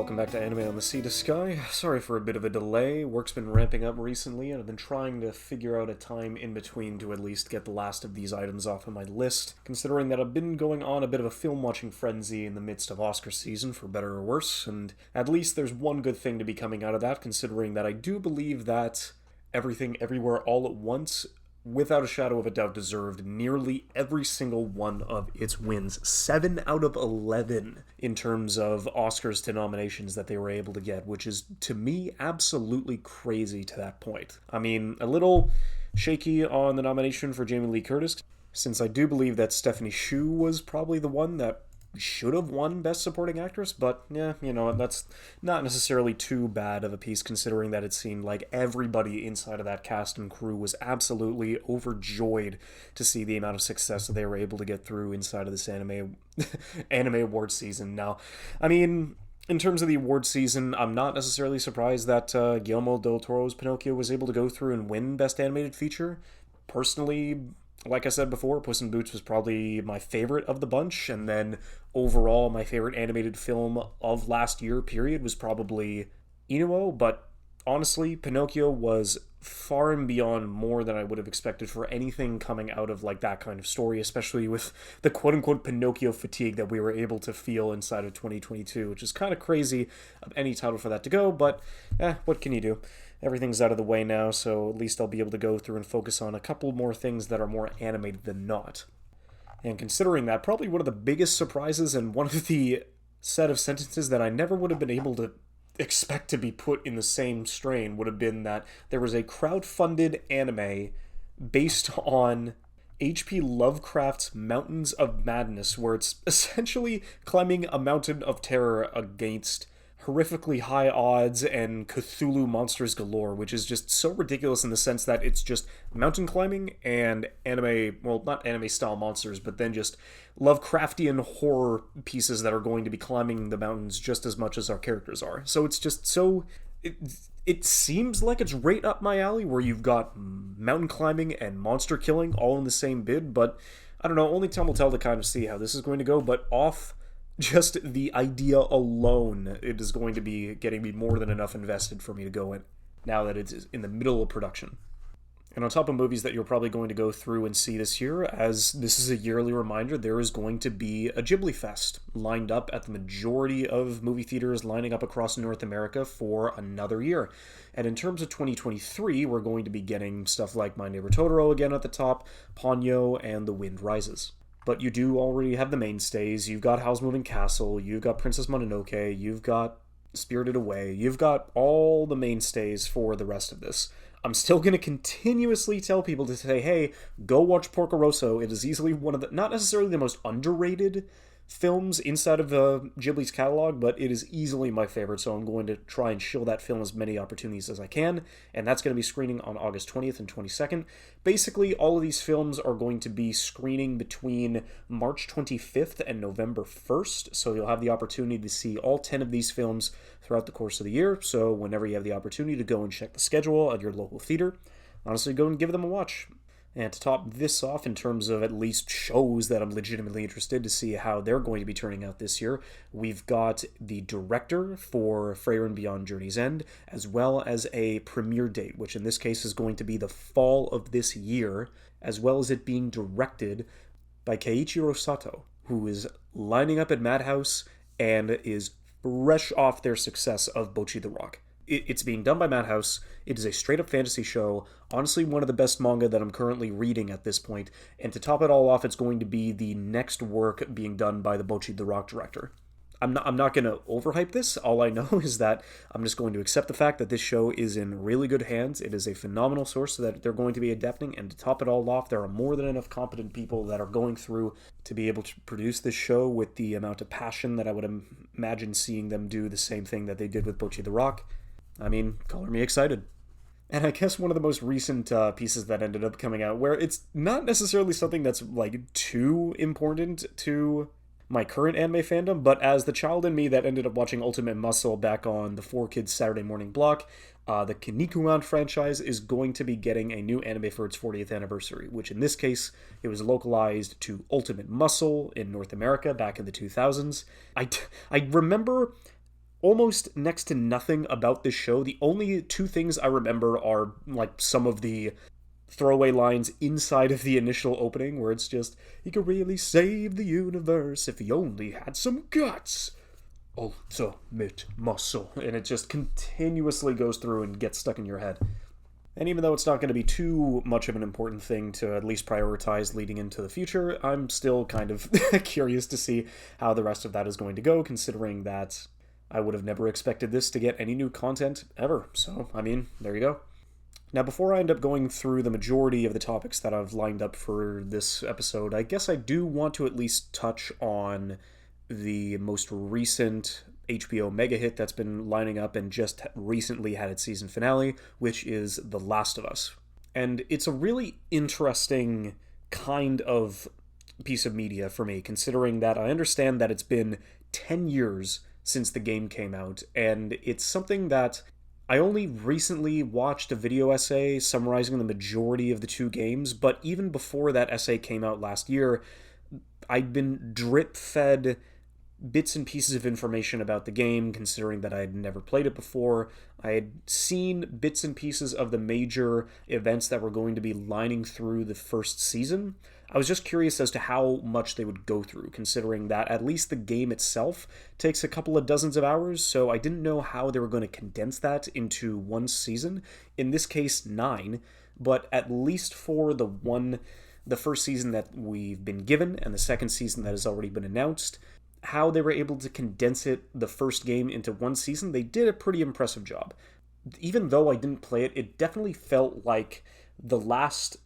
welcome back to Anime on the Sea to Sky. Sorry for a bit of a delay. Work's been ramping up recently, and I've been trying to figure out a time in between to at least get the last of these items off of my list, considering that I've been going on a bit of a film-watching frenzy in the midst of Oscar season, for better or worse, and at least there's one good thing to be coming out of that, considering that I do believe that Everything Everywhere All at Once, without a shadow of a doubt, deserved nearly every single one of its wins. 7 out of 11 in terms of Oscars to nominations that they were able to get, which is, to me, absolutely crazy to that point. I mean, a little shaky on the nomination for Jamie Lee Curtis, since I do believe that Stephanie Hsu was probably the one that should have won Best Supporting Actress, but yeah, that's not necessarily too bad of a piece, considering that it seemed like everybody inside of that cast and crew was absolutely overjoyed to see the amount of success that they were able to get through inside of this anime award season. Now, I mean, in terms of the award season, I'm not necessarily surprised that Guillermo del Toro's Pinocchio was able to go through and win Best Animated Feature. Personally, like I said before, Puss in Boots was probably my favorite of the bunch, and then overall my favorite animated film of last year, period, was probably Inuo, but honestly, Pinocchio was far and beyond more than I would have expected for anything coming out of like that kind of story, especially with the quote-unquote Pinocchio fatigue that we were able to feel inside of 2022, which is kind of crazy of any title for that to go, but what can you do? Everything's out of the way now, so at least I'll be able to go through and focus on a couple more things that are more animated than not. And considering that, probably one of the biggest surprises and one of the set of sentences that I never would have been able to expect to be put in the same strain would have been that there was a crowd-funded anime based on H.P. Lovecraft's Mountains of Madness, where it's essentially climbing a mountain of terror against horrifically high odds and Cthulhu monsters galore, which is just so ridiculous in the sense that it's just mountain climbing and anime, well, not anime style monsters, but then just Lovecraftian horror pieces that are going to be climbing the mountains just as much as our characters are. So it's just so... It seems like it's right up my alley, where you've got mountain climbing and monster killing all in the same bid, but I don't know, only time will tell to kind of see how this is going to go, but off just the idea alone, it is going to be getting me more than enough invested for me to go in, now that it's in the middle of production. And on top of movies that you're probably going to go through and see this year, as this is a yearly reminder, there is going to be a Ghibli Fest lined up at the majority of movie theaters lining up across North America for another year. And in terms of 2023, we're going to be getting stuff like My Neighbor Totoro again at the top, Ponyo, and The Wind Rises. But you do already have the mainstays. You've got Howl's Moving Castle, you've got Princess Mononoke, you've got Spirited Away, you've got all the mainstays for the rest of this. I'm still going to continuously tell people to say, hey, go watch Porco Rosso. It is easily one of the, not necessarily the most underrated films inside of Ghibli's catalog, but it is easily my favorite, so I'm going to try and shill that film as many opportunities as I can, and that's going to be screening on August 20th and 22nd. Basically, all of these films are going to be screening between March 25th and November 1st, so you'll have the opportunity to see all 10 of these films throughout the course of the year, so whenever you have the opportunity to go and check the schedule at your local theater, honestly, go and give them a watch. And to top this off, in terms of at least shows that I'm legitimately interested to see how they're going to be turning out this year, we've got the director for Freyr and Beyond Journey's End, as well as a premiere date, which in this case is going to be the fall of this year, as well as it being directed by Keiichiro Sato, who is lining up at Madhouse and is fresh off their success of Bocchi the Rock. It's being done by Madhouse. It is a straight-up fantasy show. Honestly, one of the best manga that I'm currently reading at this point. And to top it all off, it's going to be the next work being done by the Bocchi the Rock director. I'm not going to overhype this. All I know is that I'm just going to accept the fact that this show is in really good hands. It is a phenomenal source that they're going to be adapting, and to top it all off, there are more than enough competent people that are going through to be able to produce this show with the amount of passion that I would imagine seeing them do the same thing that they did with Bocchi the Rock. I mean, color me excited. And I guess one of the most recent pieces that ended up coming out, where it's not necessarily something that's like too important to my current anime fandom, but as the child in me that ended up watching Ultimate Muscle back on the 4Kids Saturday morning block, the Kinnikuman franchise is going to be getting a new anime for its 40th anniversary, which in this case, it was localized to Ultimate Muscle in North America back in the 2000s. I remember almost next to nothing about this show. The only two things I remember are like some of the throwaway lines inside of the initial opening where it's just, he could really save the universe if he only had some guts. Ultimate muscle. And it just continuously goes through and gets stuck in your head. And even though it's not going to be too much of an important thing to at least prioritize leading into the future, I'm still kind of curious to see how the rest of that is going to go, considering that I would have never expected this to get any new content ever. So, I mean, there you go. Now, before I end up going through the majority of the topics that I've lined up for this episode, I guess I do want to at least touch on the most recent HBO mega hit that's been lining up and just recently had its season finale, which is The Last of Us. And it's a really interesting kind of piece of media for me, considering that I understand that it's been 10 years since the game came out, and it's something that I only recently watched a video essay summarizing the majority of the two games, but even before that essay came out last year, I'd been drip-fed bits and pieces of information about the game, considering that I had never played it before. I had seen bits and pieces of the major events that were going to be lining through the first season. I was just curious as to how much they would go through, considering that at least the game itself takes a couple of dozens of hours, so I didn't know how they were going to condense that into one season. In this case, 9, but at least for the first season that we've been given and the second season that has already been announced, how they were able to condense the first game into one season, they did a pretty impressive job. Even though I didn't play it, it definitely felt like the last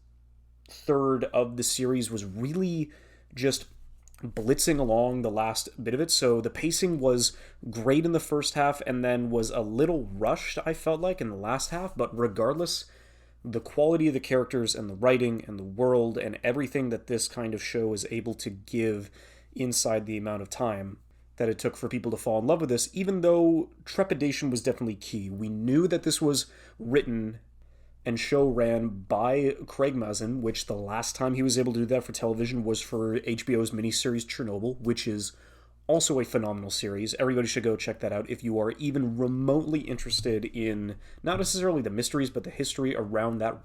third of the series was really just blitzing along the last bit of it. So the pacing was great in the first half and then was a little rushed, I felt like, in the last half. But regardless, the quality of the characters and the writing and the world and everything that this kind of show is able to give inside the amount of time that it took for people to fall in love with this, even though trepidation was definitely key. We knew that this was written and show ran by Craig Mazin, which the last time he was able to do that for television was for HBO's miniseries Chernobyl, which is also a phenomenal series. Everybody should go check that out if you are even remotely interested in not necessarily the mysteries, but the history around that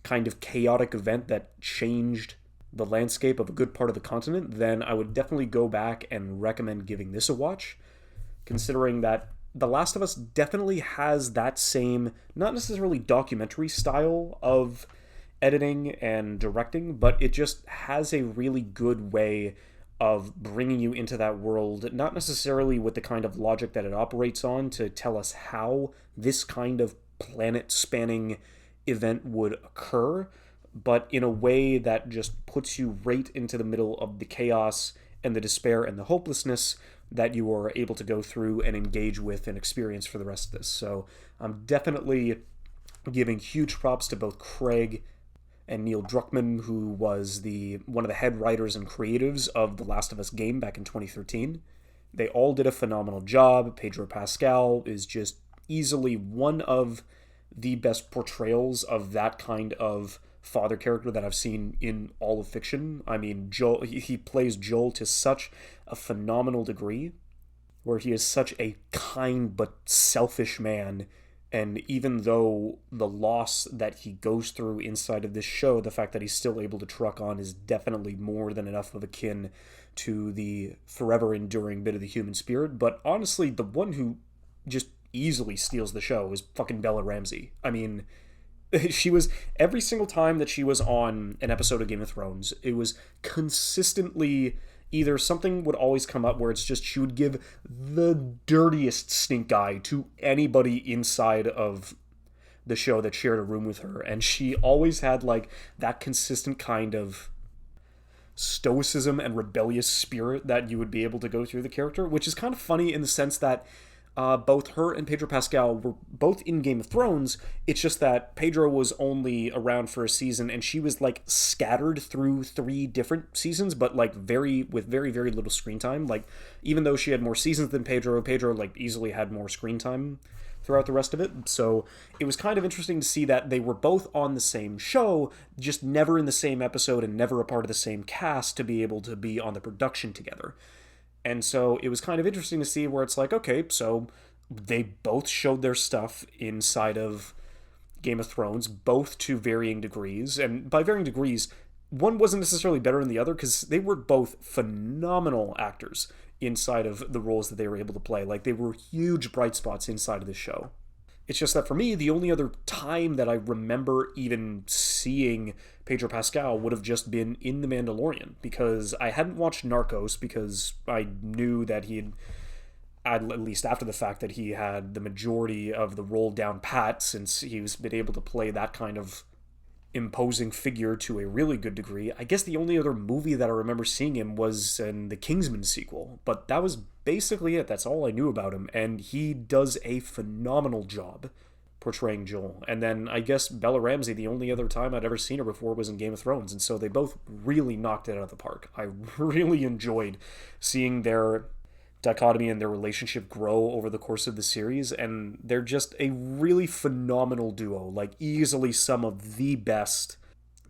kind of chaotic event that changed the landscape of a good part of the continent. Then I would definitely go back and recommend giving this a watch, considering that The Last of Us definitely has that same, not necessarily documentary style of editing and directing, but it just has a really good way of bringing you into that world, not necessarily with the kind of logic that it operates on to tell us how this kind of planet-spanning event would occur, but in a way that just puts you right into the middle of the chaos and the despair and the hopelessness that you are able to go through and engage with and experience for the rest of this. So I'm definitely giving huge props to both Craig and Neil Druckmann, who was one of the head writers and creatives of The Last of Us game back in 2013. They all did a phenomenal job. Pedro Pascal is just easily one of the best portrayals of that kind of father character that I've seen in all of fiction. I mean, Joel, he plays Joel to such a phenomenal degree, where he is such a kind but selfish man. And even though the loss that he goes through inside of this show, the fact that he's still able to truck on is definitely more than enough of akin to the forever enduring bit of the human spirit. But honestly, the one who just easily steals the show is fucking Bella Ramsey. I mean, she was, every single time that she was on an episode of Game of Thrones, it was consistently either something would always come up where it's just she would give the dirtiest stink eye to anybody inside of the show that shared a room with her, and she always had like that consistent kind of stoicism and rebellious spirit that you would be able to go through the character, which is kind of funny in the sense that both her and Pedro Pascal were both in Game of Thrones. It's just that Pedro was only around for a season, and she was like scattered through 3 different seasons, but like with very, very little screen time. Like, even though she had more seasons than Pedro like easily had more screen time throughout the rest of it. So it was kind of interesting to see that they were both on the same show, just never in the same episode and never a part of the same cast to be able to be on the production together. And so it was kind of interesting to see where it's like, okay, so They both showed their stuff inside of Game of Thrones, both to varying degrees. And by varying degrees, one wasn't necessarily better than the other because they were both phenomenal actors inside of the roles that they were able to play. Like, they were huge bright spots inside of the show. It's just that for me, the only other time that I remember even seeing Pedro Pascal would have just been in The Mandalorian, because I hadn't watched Narcos because I knew that he had, at least after the fact, that he had the majority of the role down pat, since he's been able to play that kind of imposing figure to a really good degree. I guess the only other movie that I remember seeing him was in the Kingsman sequel, but that was basically it. That's all I knew about him, and he does a phenomenal job portraying Joel. And then I guess Bella Ramsey, the only other time I'd ever seen her before was in Game of Thrones, and so they both really knocked it out of the park. I really enjoyed seeing their dichotomy and their relationship grow over the course of the series, and they're just a really phenomenal duo. Like, easily some of the best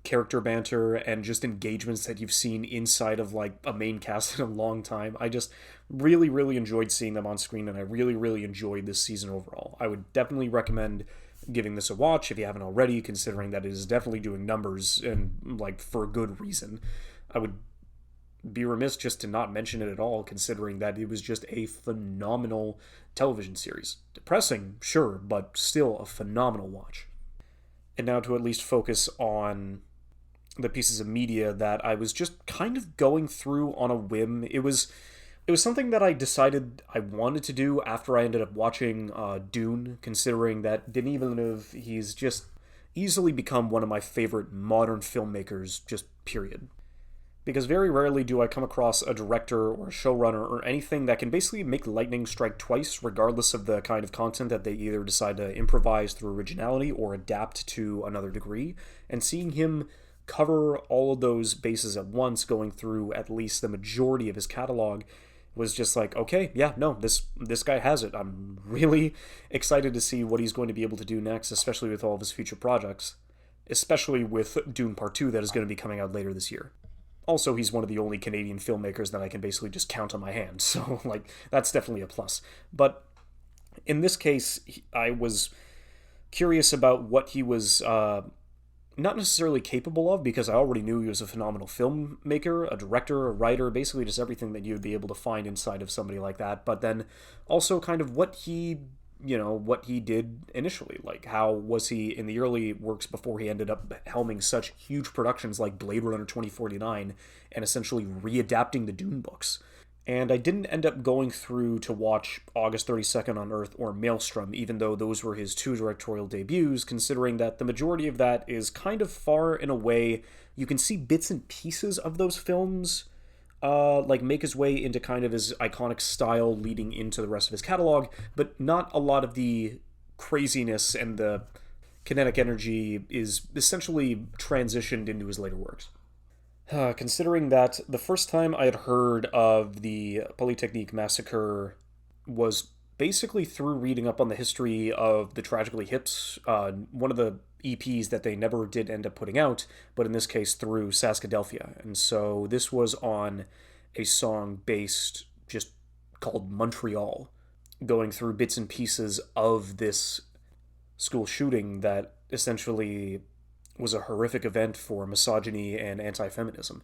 character banter and just engagements that you've seen inside of like a main cast in a long time. I just really enjoyed seeing them on screen, and I really enjoyed this season overall. I would definitely recommend giving this a watch if you haven't already, considering that it is definitely doing numbers, and like for a good reason. I would be remiss just to not mention it at all, considering that it was just a phenomenal television series. Depressing, sure, but still a phenomenal watch. And now to at least focus on the pieces of media that I was just kind of going through on a whim. It was something that I decided I wanted to do after I ended up watching Dune, considering that Denis Villeneuve, he's just easily become one of my favorite modern filmmakers, just period. Because very rarely do I come across a director or a showrunner or anything that can basically make lightning strike twice, regardless of the kind of content that they either decide to improvise through originality or adapt to another degree. And seeing him cover all of those bases at once, going through at least the majority of his catalog, was just like, okay, yeah, no, this guy has it. I'm really excited to see what he's going to be able to do next, especially with all of his future projects, especially with Dune Part 2 that is going to be coming out later this year. Also, he's one of the only Canadian filmmakers that I can basically just count on my hand, so, like, that's definitely a plus. But in this case, I was curious about what he was not necessarily capable of, because I already knew he was a phenomenal filmmaker, a director, a writer, basically just everything that you would be able to find inside of somebody like that, but then also kind of what he did initially. Like, how was he in the early works before he ended up helming such huge productions like Blade Runner 2049 and essentially readapting the Dune books. And I didn't end up going through to watch August 32nd on Earth or Maelstrom, even though those were his two directorial debuts, considering that the majority of that is kind of far and away. You can see bits and pieces of those films like make his way into kind of his iconic style leading into the rest of his catalog, but not a lot of the craziness and the kinetic energy is essentially transitioned into his later works. Considering that the first time I had heard of the Polytechnique Massacre was basically through reading up on the history of the Tragically Hips, one of the EPs that they never did end up putting out, but in this case through Saskadelphia. And so this was on a song based just called Montreal, going through bits and pieces of this school shooting that essentially was a horrific event for misogyny and anti-feminism.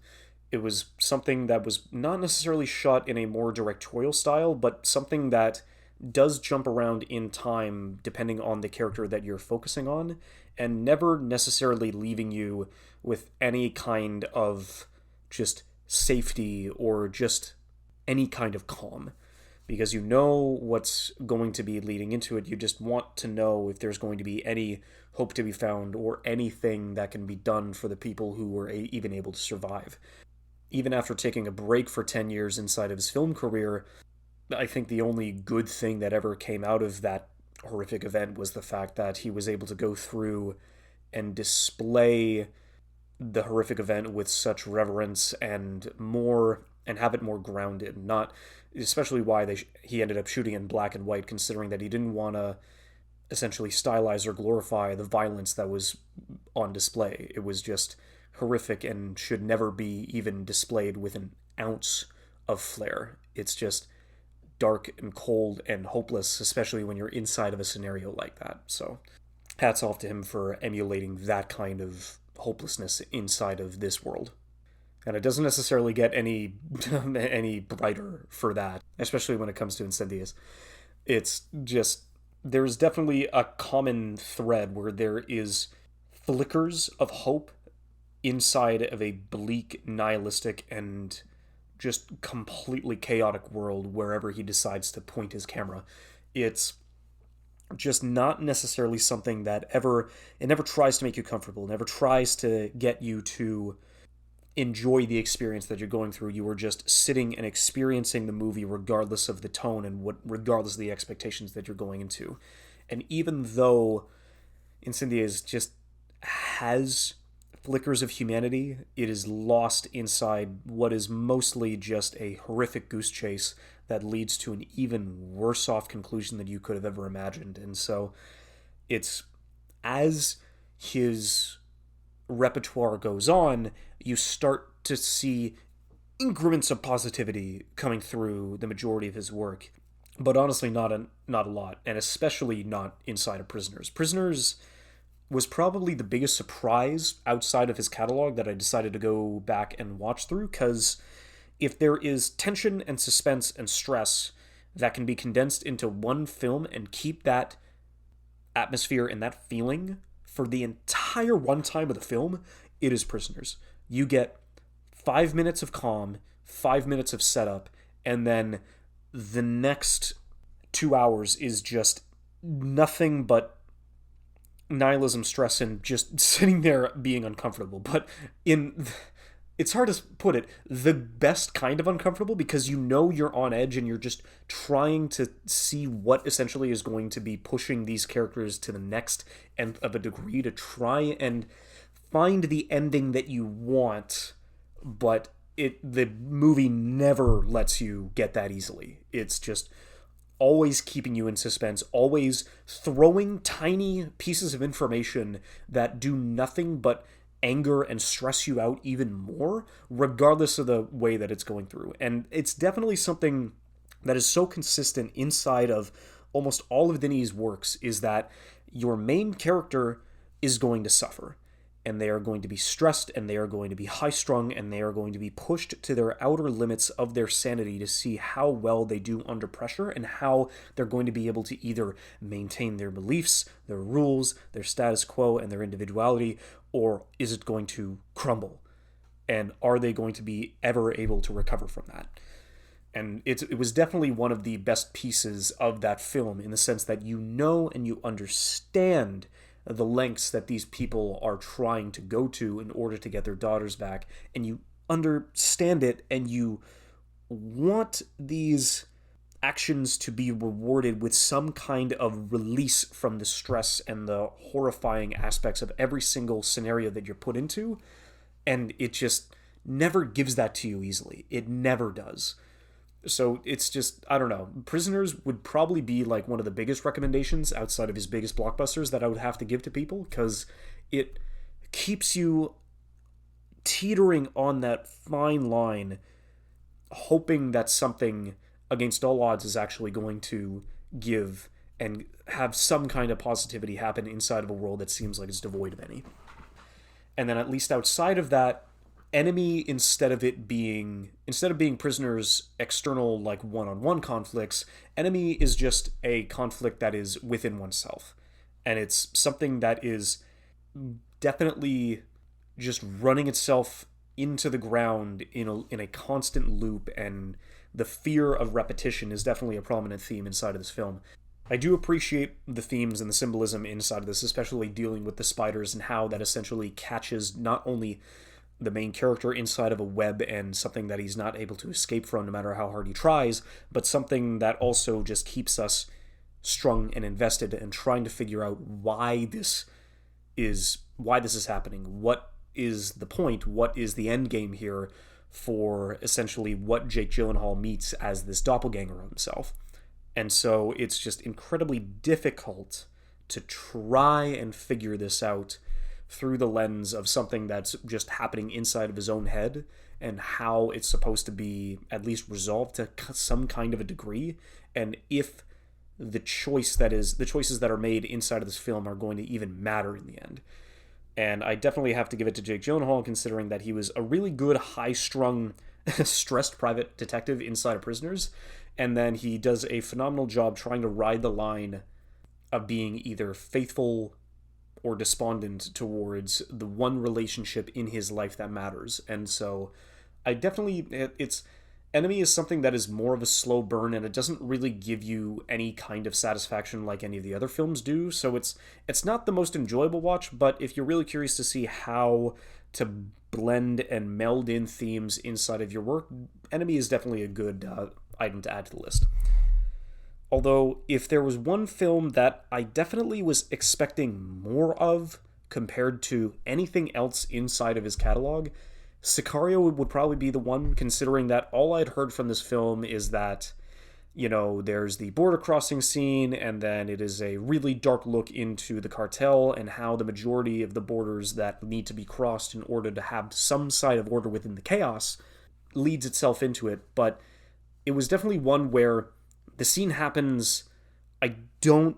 It was something that was not necessarily shot in a more directorial style, but something that does jump around in time depending on the character that you're focusing on, and never necessarily leaving you with any kind of just safety or just any kind of calm. Because you know what's going to be leading into it. You just want to know if there's going to be any hope to be found or anything that can be done for the people who were even able to survive. Even after taking a break for 10 years inside of his film career, I think the only good thing that ever came out of that horrific event was the fact that he was able to go through and display the horrific event with such reverence and have it more grounded. Not especially why he ended up shooting in black and white, considering that he didn't want to essentially stylize or glorify the violence that was on display. It was just horrific and should never be even displayed with an ounce of flair. It's just dark and cold and hopeless, especially when you're inside of a scenario like that. So hats off to him for emulating that kind of hopelessness inside of this world. And it doesn't necessarily get any any brighter for that, especially when it comes to Incendies. It's just, there's definitely a common thread where there is flickers of hope inside of a bleak, nihilistic, and just completely chaotic world wherever he decides to point his camera. It's just not necessarily something that it never tries to make you comfortable, never tries to get you to enjoy the experience that you're going through. You are just sitting and experiencing the movie regardless of the tone and regardless of the expectations that you're going into. And even though Incendies just has flickers of humanity, it is lost inside what is mostly just a horrific goose chase that leads to an even worse off conclusion than you could have ever imagined. And so it's, as his repertoire goes on, you start to see increments of positivity coming through the majority of his work, but honestly not a lot, and especially not inside of Prisoners. Prisoners was probably the biggest surprise outside of his catalog that I decided to go back and watch through, because if there is tension and suspense and stress that can be condensed into one film and keep that atmosphere and that feeling for the entire runtime of the film, it is Prisoners. You get 5 minutes of calm, 5 minutes of setup, and then the next 2 hours is just nothing but nihilism, stress, and just sitting there being uncomfortable. But it's hard to put it, the best kind of uncomfortable, because you know you're on edge and you're just trying to see what essentially is going to be pushing these characters to the next end of a degree to try and find the ending that you want, but the movie never lets you get that easily. It's just always keeping you in suspense, always throwing tiny pieces of information that do nothing but anger and stress you out even more, regardless of the way that it's going through. And it's definitely something that is so consistent inside of almost all of Denis' works, is that your main character is going to suffer. And they are going to be stressed, and they are going to be high-strung, and they are going to be pushed to their outer limits of their sanity to see how well they do under pressure and how they're going to be able to either maintain their beliefs, their rules, their status quo, and their individuality, or is it going to crumble? And are they going to be ever able to recover from that? And it was definitely one of the best pieces of that film, in the sense that you know and you understand the lengths that these people are trying to go to in order to get their daughters back, and you understand it, and you want these actions to be rewarded with some kind of release from the stress and the horrifying aspects of every single scenario that you're put into, and it just never gives that to you easily. It never does. So it's just, I don't know. Prisoners would probably be like one of the biggest recommendations outside of his biggest blockbusters that I would have to give to people, because it keeps you teetering on that fine line, hoping that something against all odds is actually going to give and have some kind of positivity happen inside of a world that seems like it's devoid of any. And then at least outside of that, Enemy, instead of being Prisoners' external, like, one-on-one conflicts, Enemy is just a conflict that is within oneself. And it's something that is definitely just running itself into the ground in a constant loop, and the fear of repetition is definitely a prominent theme inside of this film. I do appreciate the themes and the symbolism inside of this, especially dealing with the spiders and how that essentially catches not only the main character inside of a web and something that he's not able to escape from no matter how hard he tries, but something that also just keeps us strung and invested and trying to figure out why this is happening. What is the point? What is the end game here for essentially what Jake Gyllenhaal meets as this doppelganger of himself? And so it's just incredibly difficult to try and figure this out through the lens of something that's just happening inside of his own head and how it's supposed to be at least resolved to some kind of a degree, and if the choices that are made inside of this film are going to even matter in the end. And I definitely have to give it to Jake Gyllenhaal, considering that he was a really good, high-strung, stressed private detective inside of Prisoners, and then he does a phenomenal job trying to ride the line of being either faithful or despondent towards the one relationship in his life that matters. And so I definitely, it's Enemy is something that is more of a slow burn, and it doesn't really give you any kind of satisfaction like any of the other films do. So it's not the most enjoyable watch, but if you're really curious to see how to blend and meld in themes inside of your work, Enemy is definitely a good item to add to the list. Although, if there was one film that I definitely was expecting more of compared to anything else inside of his catalog, Sicario would probably be the one, considering that all I'd heard from this film is that, there's the border crossing scene, and then it is a really dark look into the cartel and how the majority of the borders that need to be crossed in order to have some side of order within the chaos leads itself into it. But it was definitely one where the scene happens, I don't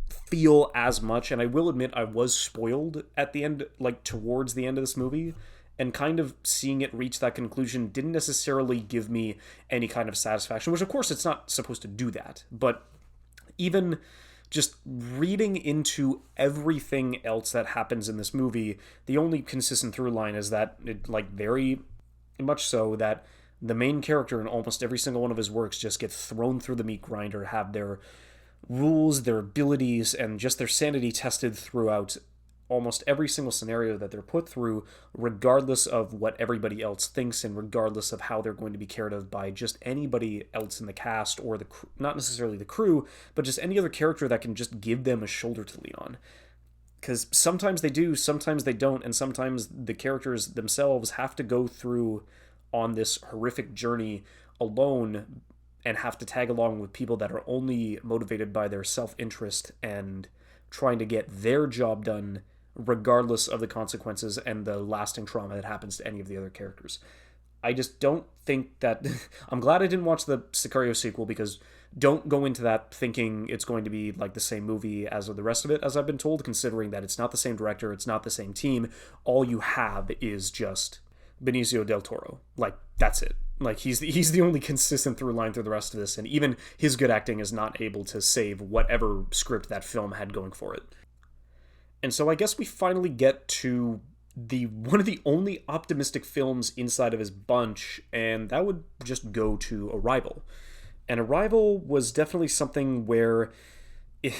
feel as much, and I will admit I was spoiled at the end, towards the end of this movie, and kind of seeing it reach that conclusion didn't necessarily give me any kind of satisfaction, which of course it's not supposed to do that, but even just reading into everything else that happens in this movie, the only consistent through line is that, very much so, that the main character in almost every single one of his works just get thrown through the meat grinder, have their rules, their abilities, and just their sanity tested throughout almost every single scenario that they're put through, regardless of what everybody else thinks and regardless of how they're going to be cared of by just anybody else in the cast or not necessarily the crew, but just any other character that can just give them a shoulder to lean on. Because sometimes they do, sometimes they don't, and sometimes the characters themselves have to go through on this horrific journey alone and have to tag along with people that are only motivated by their self-interest and trying to get their job done regardless of the consequences and the lasting trauma that happens to any of the other characters. I just don't think that... I'm glad I didn't watch the Sicario sequel, because don't go into that thinking it's going to be like the same movie as the rest of it, as I've been told, considering that it's not the same director, it's not the same team. All you have is just Benicio del Toro. That's it. He's the only consistent through line through the rest of this, and even his good acting is not able to save whatever script that film had going for it. And so I guess we finally get to one of the only optimistic films inside of his bunch, and that would just go to Arrival. And Arrival was definitely something where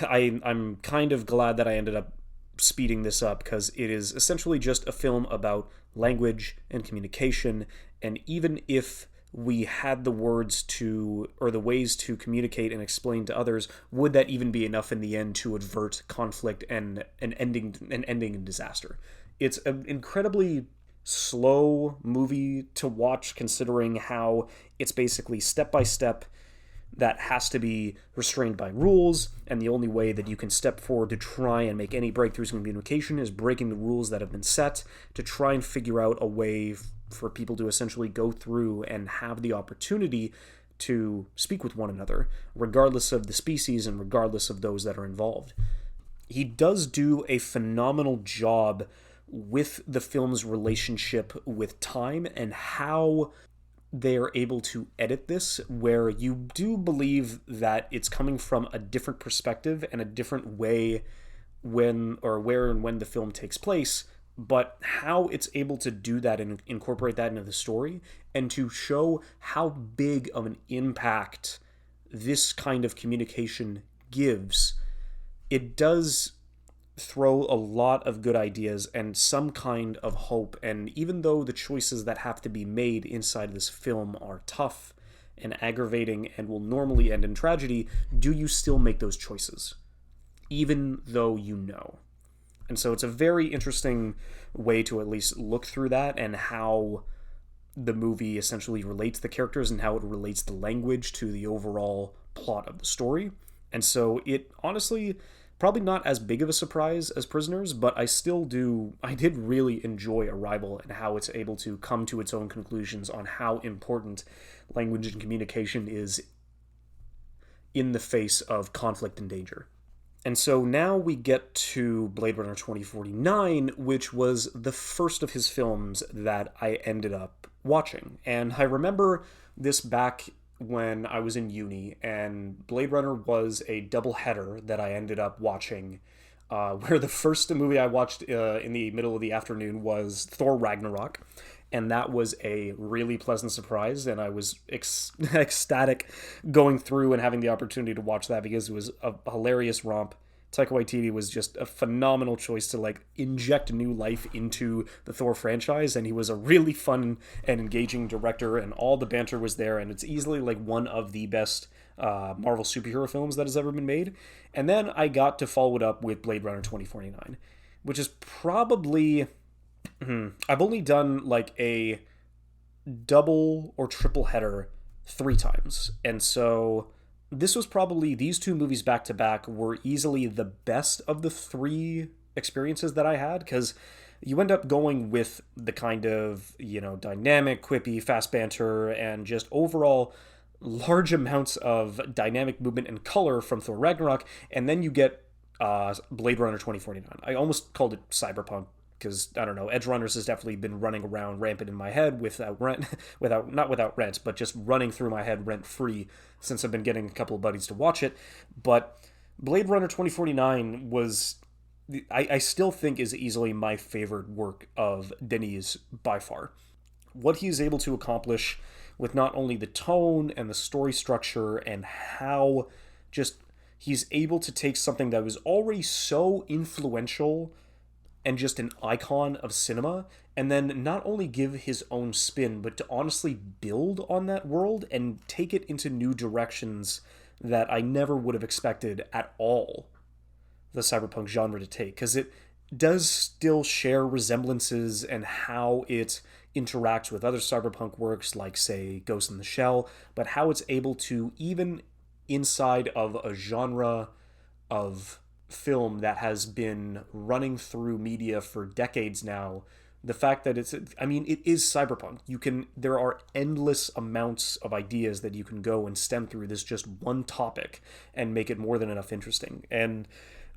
I'm kind of glad that I ended up speeding this up, because it is essentially just a film about language and communication, and even if we had the words to, or the ways to communicate and explain to others, would that even be enough in the end to avert conflict and an ending in disaster? It's an incredibly slow movie to watch, considering how it's basically step by step that has to be restrained by rules, and the only way that you can step forward to try and make any breakthroughs in communication is breaking the rules that have been set, to try and figure out a way for people to essentially go through and have the opportunity to speak with one another, regardless of the species and regardless of those that are involved. He does do a phenomenal job with the film's relationship with time and how they are able to edit this, where you do believe that it's coming from a different perspective and a different way where and when the film takes place, but how it's able to do that and incorporate that into the story, and to show how big of an impact this kind of communication gives. It does throw a lot of good ideas and some kind of hope, and even though the choices that have to be made inside this film are tough and aggravating and will normally end in tragedy, do you still make those choices, even though you know? And so it's a very interesting way to at least look through that, and how the movie essentially relates the characters and how it relates the language to the overall plot of the story. And so it honestly Probably not as big of a surprise as Prisoners, but I did really enjoy Arrival and how it's able to come to its own conclusions on how important language and communication is in the face of conflict and danger. And so now we get to Blade Runner 2049, which was the first of his films that I ended up watching. And I remember this back when I was in uni, and Blade Runner was a double header that I ended up watching. Where the first movie I watched in the middle of the afternoon was Thor Ragnarok, and that was a really pleasant surprise, and I was ecstatic going through and having the opportunity to watch that because it was a hilarious romp. Taika Waititi was just a phenomenal choice to like inject new life into the Thor franchise, and he was a really fun and engaging director, and all the banter was there, and it's easily like one of the best Marvel superhero films that has ever been made. And then I got to follow it up with Blade Runner 2049, which is probably I've only done like a double or triple header 3 times. And so this was probably, these 2 movies back to back were easily the best of the 3 experiences that I had, because you end up going with the kind of, dynamic, quippy, fast banter, and just overall large amounts of dynamic movement and color from Thor Ragnarok, and then you get Blade Runner 2049. I almost called it Cyberpunk because I don't know, Edge Runners has definitely been running around rampant in my head without rent, not without rent, but just running through my head rent free since I've been getting a couple of buddies to watch it. But Blade Runner 2049 was, I still think, is easily my favorite work of Denis by far. What he is able to accomplish with not only the tone and the story structure and how just he's able to take something that was already so influential and just an icon of cinema, and then not only give his own spin, but to honestly build on that world and take it into new directions that I never would have expected at all the cyberpunk genre to take, because it does still share resemblances and how it interacts with other cyberpunk works like, say, Ghost in the Shell, but how it's able to, even inside of a genre of film that has been running through media for decades now, the fact that it is cyberpunk. There are endless amounts of ideas that you can go and stem through this just one topic and make it more than enough interesting. And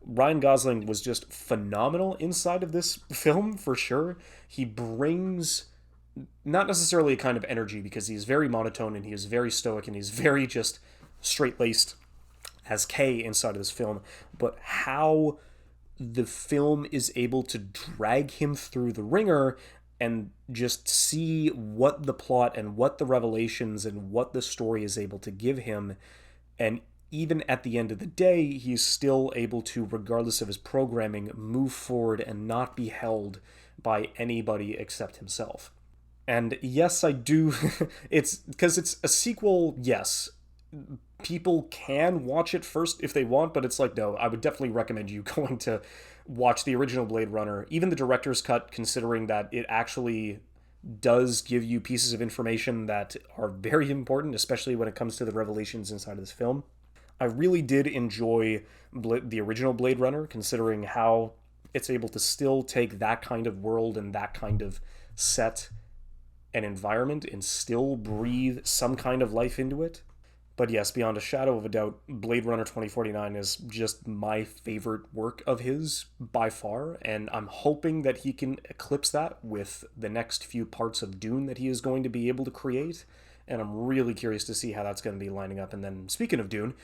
Ryan Gosling was just phenomenal inside of this film, for sure. He brings not necessarily a kind of energy, because he is very monotone and he is very stoic and he's very just straight-laced as K inside of this film, but how the film is able to drag him through the ringer and just see what the plot and what the revelations and what the story is able to give him. And even at the end of the day, he's still able to, regardless of his programming, move forward and not be held by anybody except himself. And yes, I do. It's because it's a sequel, yes. People can watch it first if they want, but it's like, no, I would definitely recommend you going to watch the original Blade Runner, even the director's cut, considering that it actually does give you pieces of information that are very important, especially when it comes to the revelations inside of this film. I really did enjoy the original Blade Runner, considering how it's able to still take that kind of world and that kind of set and environment and still breathe some kind of life into it. But yes, beyond a shadow of a doubt, Blade Runner 2049 is just my favorite work of his by far, and I'm hoping that he can eclipse that with the next few parts of Dune that he is going to be able to create, and I'm really curious to see how that's going to be lining up. And then, speaking of Dune,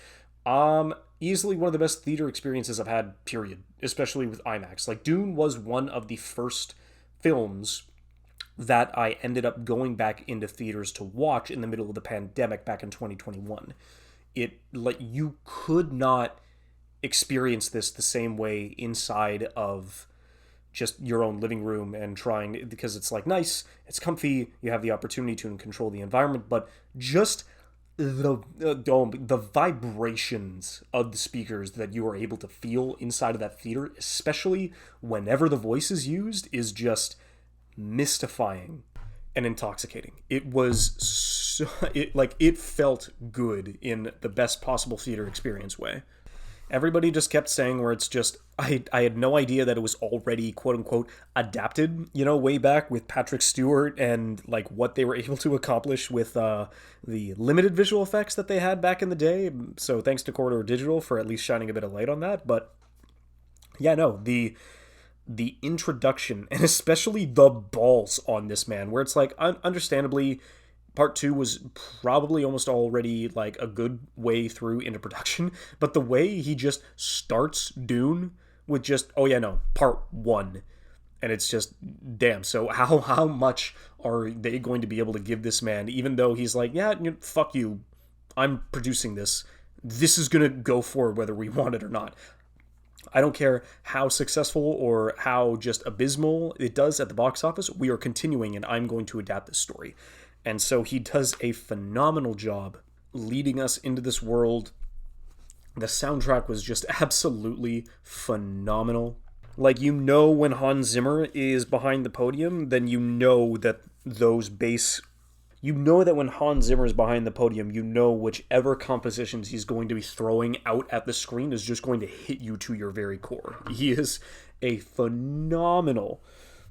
easily one of the best theater experiences I've had, period, especially with IMAX. Like, Dune was one of the first films that I ended up going back into theaters to watch in the middle of the pandemic back in 2021. You could not experience this the same way inside of just your own living room and trying, because it's like nice, it's comfy, you have the opportunity to control the environment, but just the vibrations of the speakers that you are able to feel inside of that theater, especially whenever the voice is used, is just mystifying and intoxicating. It was it felt good in the best possible theater experience way. Everybody just kept saying where it's just I had no idea that it was already quote unquote adapted, way back with Patrick Stewart and like what they were able to accomplish with the limited visual effects that they had back in the day. So thanks to Corridor Digital for at least shining a bit of light on that. But yeah, no, the introduction and especially the balls on this man, where it's like understandably part two was probably almost already like a good way through into production, but the way he just starts Dune with just, oh yeah, no, part one. And it's just, damn. So how much are they going to be able to give this man, even though he's like, yeah, fuck you, I'm producing this. This is gonna go forward whether we want it or not. I don't care how successful or how just abysmal it does at the box office. We are continuing, and I'm going to adapt this story. And so he does a phenomenal job leading us into this world. The soundtrack was just absolutely phenomenal. Like, when Hans Zimmer is behind the podium, then that those bass... that when Hans Zimmer is behind the podium, whichever compositions he's going to be throwing out at the screen is just going to hit you to your very core. He is a phenomenal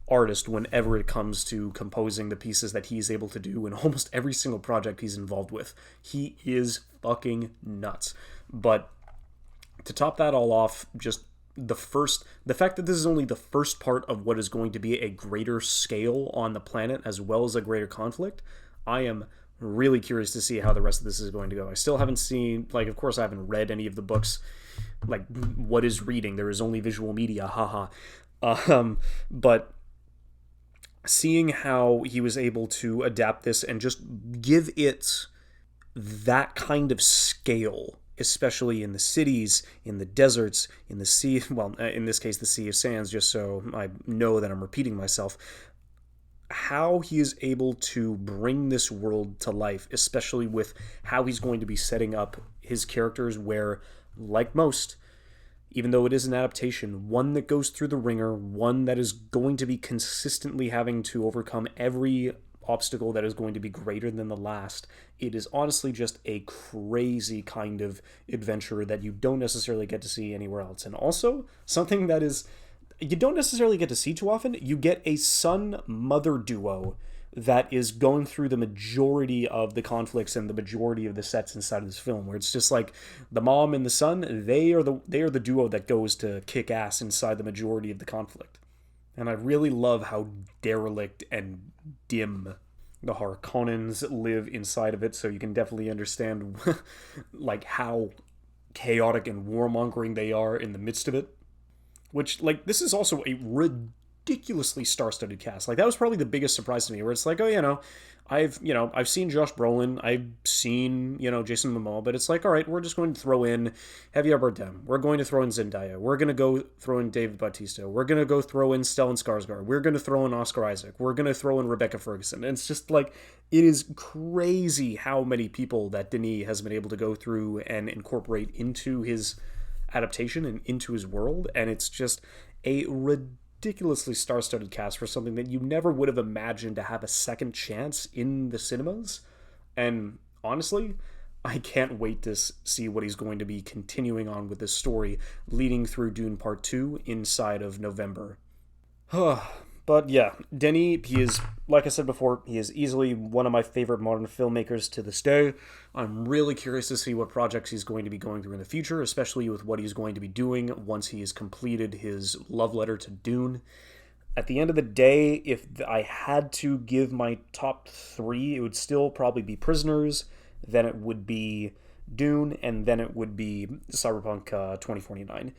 artist whenever it comes to composing the pieces that he's able to do in almost every single project he's involved with. He is fucking nuts. But to top that all off, just the fact that this is only the first part of what is going to be a greater scale on the planet as well as a greater conflict, I am really curious to see how the rest of this is going to go. I still haven't seen, of course I haven't read any of the books. What is reading? There is only visual media, haha. But seeing how he was able to adapt this and just give it that kind of scale, especially in the cities, in the deserts, in the sea, well, in this case, the Sea of Sands, just so I know that I'm repeating myself, how he is able to bring this world to life, especially with how he's going to be setting up his characters where, like most, even though it is an adaptation, one that goes through the ringer, one that is going to be consistently having to overcome every obstacle that is going to be greater than the last, it is honestly just a crazy kind of adventure that you don't necessarily get to see anywhere else. And also, something that is you don't necessarily get to see too often, you get a son-mother duo that is going through the majority of the conflicts and the majority of the sets inside of this film, where it's just like the mom and the son, they are the duo that goes to kick ass inside the majority of the conflict. And I really love how derelict and dim the Harkonnens live inside of it, so you can definitely understand how chaotic and warmongering they are in the midst of it. Which, this is also a ridiculously star-studded cast. That was probably the biggest surprise to me, where it's like, oh, I've seen Josh Brolin, I've seen, Jason Momoa, but it's like, all right, we're just going to throw in Javier Bardem, we're going to throw in Zendaya, we're going to go throw in David Bautista, we're going to go throw in Stellan Skarsgård, we're going to throw in Oscar Isaac, we're going to throw in Rebecca Ferguson. And it's just it is crazy how many people that Denis has been able to go through and incorporate into his adaptation and into his world, and it's just a ridiculously star-studded cast for something that you never would have imagined to have a second chance in the cinemas. And honestly, I can't wait to see what he's going to be continuing on with this story leading through Dune Part 2 inside of November. But yeah, Denis, he is, like I said before, he is easily one of my favorite modern filmmakers to this day. I'm really curious to see what projects he's going to be going through in the future, especially with what he's going to be doing once he has completed his love letter to Dune. At the end of the day, if I had to give my top 3, it would still probably be Prisoners, then it would be Dune, and then it would be Cyberpunk 2049.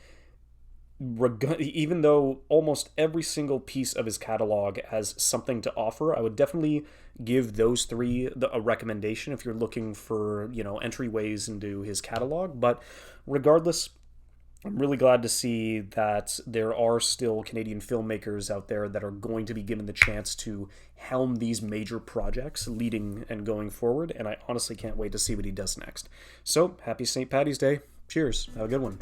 Even though almost every single piece of his catalog has something to offer, I would definitely give those 3 a recommendation if you're looking for, entryways into his catalog. But regardless, I'm really glad to see that there are still Canadian filmmakers out there that are going to be given the chance to helm these major projects leading and going forward, and I honestly can't wait to see what he does next. So, happy St. Paddy's Day. Cheers. Have a good one.